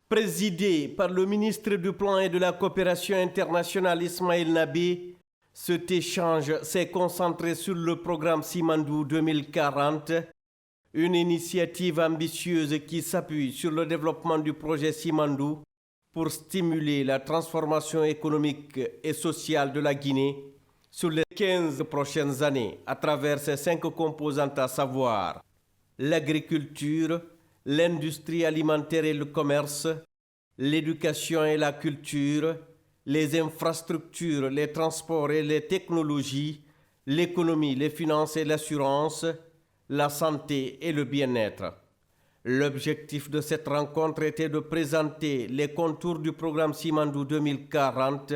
Présidé par le ministre du Plan et de la Coopération internationale Ismaël Nabé, cet échange s'est concentré sur le programme Simandou 2040, une initiative ambitieuse qui s'appuie sur le développement du projet Simandou pour stimuler la transformation économique et sociale de la Guinée sur les 15 prochaines années à travers ses 5 composantes, à savoir l'agriculture, l'industrie alimentaire et le commerce, l'éducation et la culture, les infrastructures, les transports et les technologies, l'économie, les finances et l'assurance, la santé et le bien-être. L'objectif de cette rencontre était de présenter les contours du programme Simandou 2040,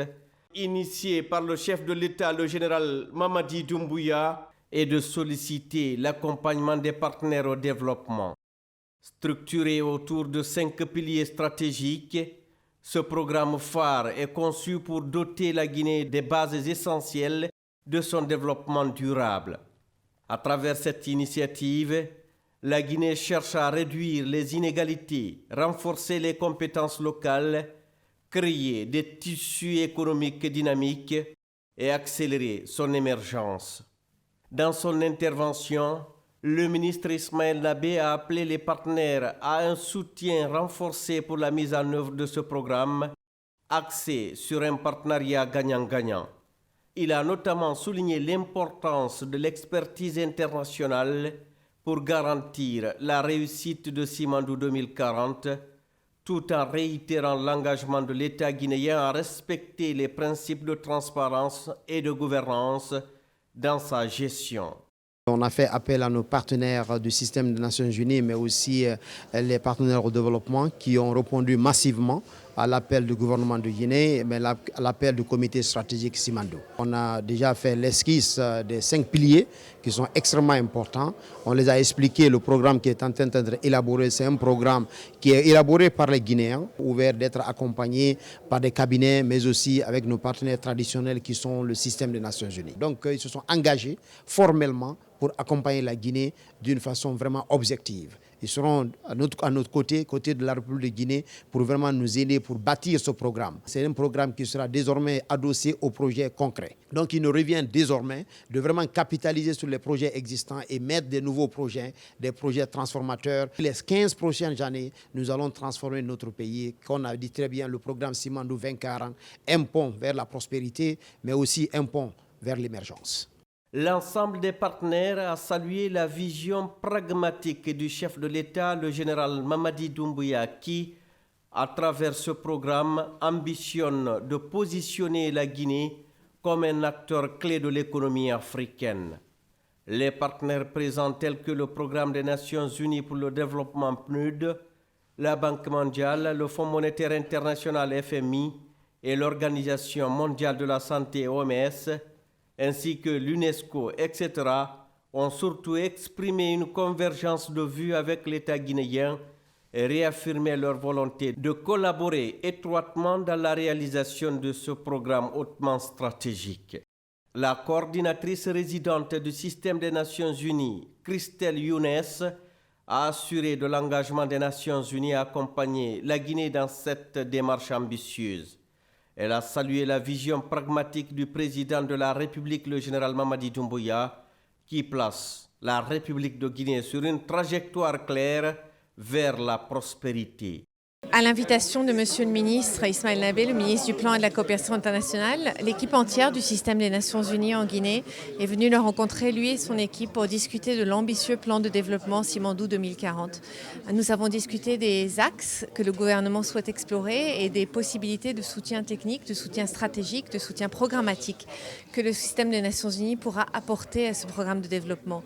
initié par le chef de l'État, le général Mamadi Doumbouya, et de solliciter l'accompagnement des partenaires au développement. Structuré autour de 5 piliers stratégiques, ce programme phare est conçu pour doter la Guinée des bases essentielles de son développement durable. À travers cette initiative, la Guinée cherche à réduire les inégalités, renforcer les compétences locales, créer des tissus économiques dynamiques et accélérer son émergence. Dans son intervention, le ministre Ismaël Nabé a appelé les partenaires à un soutien renforcé pour la mise en œuvre de ce programme, axé sur un partenariat gagnant-gagnant. Il a notamment souligné l'importance de l'expertise internationale pour garantir la réussite de Simandou 2040, tout en réitérant l'engagement de l'État guinéen à respecter les principes de transparence et de gouvernance dans sa gestion. On a fait appel à nos partenaires du système des Nations Unies, mais aussi les partenaires au développement qui ont répondu massivement à l'appel du gouvernement de Guinée, mais à l'appel du comité stratégique Simandou. On a déjà fait l'esquisse des 5 piliers qui sont extrêmement importants. On les a expliqués, le programme qui est en train d'être élaboré, c'est un programme qui est élaboré par les Guinéens, ouvert d'être accompagné par des cabinets, mais aussi avec nos partenaires traditionnels qui sont le système des Nations Unies. Donc ils se sont engagés formellement pour accompagner la Guinée d'une façon vraiment objective. Ils seront à notre côté de la République de Guinée, pour vraiment nous aider pour bâtir ce programme. C'est un programme qui sera désormais adossé aux projets concrets. Donc il nous revient désormais de vraiment capitaliser sur les projets existants et mettre des nouveaux projets, des projets transformateurs. Les 15 prochaines années, nous allons transformer notre pays, comme on a dit très bien, le programme Simandou 2040, un pont vers la prospérité, mais aussi un pont vers l'émergence. L'ensemble des partenaires a salué la vision pragmatique du chef de l'État, le général Mamadi Doumbouya, qui, à travers ce programme, ambitionne de positionner la Guinée comme un acteur clé de l'économie africaine. Les partenaires présents tels que le Programme des Nations Unies pour le développement PNUD, la Banque mondiale, le Fonds monétaire international FMI et l'Organisation mondiale de la santé OMS, ainsi que l'UNESCO, etc., ont surtout exprimé une convergence de vues avec l'État guinéen et réaffirmé leur volonté de collaborer étroitement dans la réalisation de ce programme hautement stratégique. La coordinatrice résidente du système des Nations Unies, Christelle Younes, a assuré de l'engagement des Nations Unies à accompagner la Guinée dans cette démarche ambitieuse. Elle a salué la vision pragmatique du président de la République, le général Mamadi Doumbouya, qui place la République de Guinée sur une trajectoire claire vers la prospérité. À l'invitation de Monsieur le ministre Ismaël Nabé, le ministre du Plan et de la Coopération internationale, l'équipe entière du système des Nations Unies en Guinée est venue le rencontrer, lui et son équipe, pour discuter de l'ambitieux plan de développement Simandou 2040. Nous avons discuté des axes que le gouvernement souhaite explorer et des possibilités de soutien technique, de soutien stratégique, de soutien programmatique que le système des Nations Unies pourra apporter à ce programme de développement.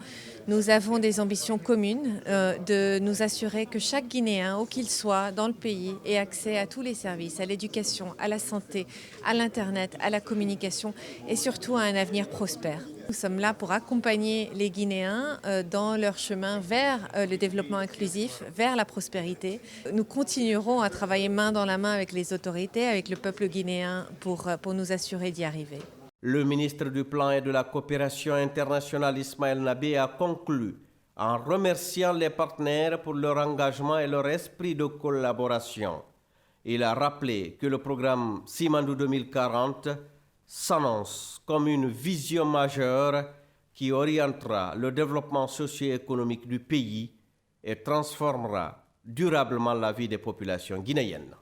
Nous avons des ambitions communes de nous assurer que chaque Guinéen, où qu'il soit dans le pays, ait accès à tous les services, à l'éducation, à la santé, à l'Internet, à la communication et surtout à un avenir prospère. Nous sommes là pour accompagner les Guinéens dans leur chemin vers le développement inclusif, vers la prospérité. Nous continuerons à travailler main dans la main avec les autorités, avec le peuple guinéen pour nous assurer d'y arriver. Le ministre du Plan et de la Coopération internationale Ismaël Nabé a conclu en remerciant les partenaires pour leur engagement et leur esprit de collaboration. Il a rappelé que le programme Simandou 2040 s'annonce comme une vision majeure qui orientera le développement socio-économique du pays et transformera durablement la vie des populations guinéennes.